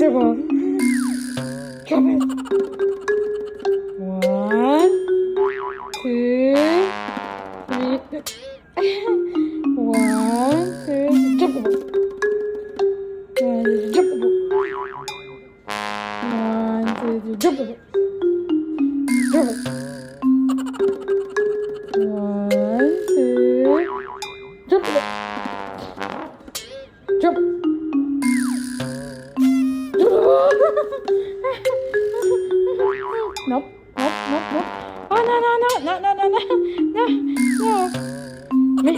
jump, jump it. 1, 2, 3. 1, 2, jump the ball. 1, jump the ball. 1, 2, jump the ball. Jump it. 1, 2, jump the ball. Jump. Nope. Oh, no. Me.